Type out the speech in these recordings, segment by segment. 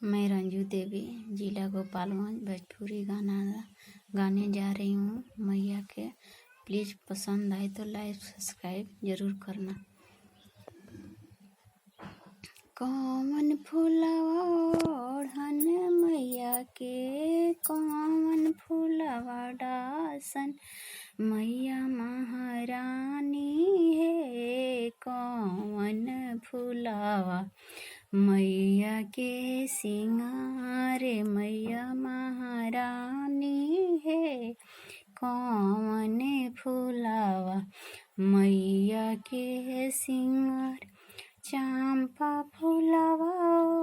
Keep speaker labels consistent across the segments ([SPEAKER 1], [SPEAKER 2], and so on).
[SPEAKER 1] मैं रंजू देवी जिला गोपालगंज भोजपुरी गाने जा रही हूँ मैया के। प्लीज़ पसंद आए तो लाइक सब्सक्राइब जरूर करना। कौन फूलवा ओढ़न मैया के, कौन फूलवा डासन मैया महारानी है। कौन फूलवा मैया के सिंगार मैया महारानी है। कौन फूलवा मैया के सिंगार, चंपा फूलवा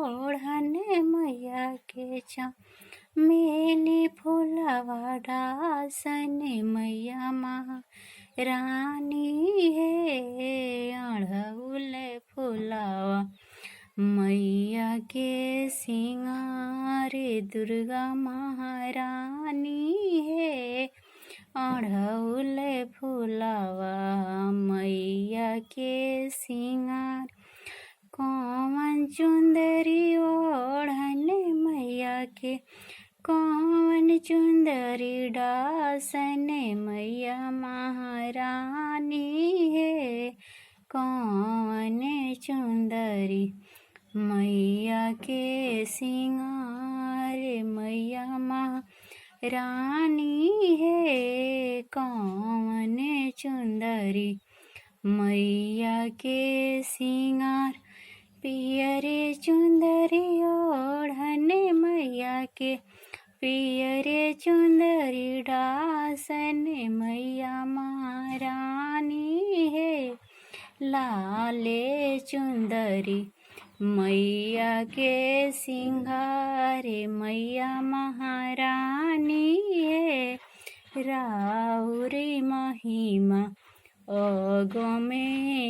[SPEAKER 1] ओढ़न मैया के चमेली फूलवा डासन मैया महारानी है। अड़हुल फूलवा मैया के सिंगार दुर्गा महारानी है। अड़हुल फूलवा मैया के सिंगार, कौन चुंदरी ओढ़न मैया के, कौन चुंदरी डासन मैया महारानी है। कौन चुंदरी मैया के सिंगार मैया महारानी है। कौन चुंदरी मैया के सिंगार, पियरे चुंदरी ओढ़न मैया के, पियरे चुंदरी डासन मैया महारानी है। लाले चुंदरी मैया के सिंगार मैया महारानी है। राउरी महिमा अगमे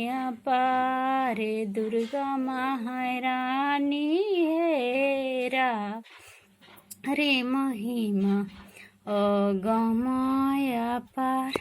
[SPEAKER 1] अपार दुर्गा महारानी है। रे महिमा अगम अपार।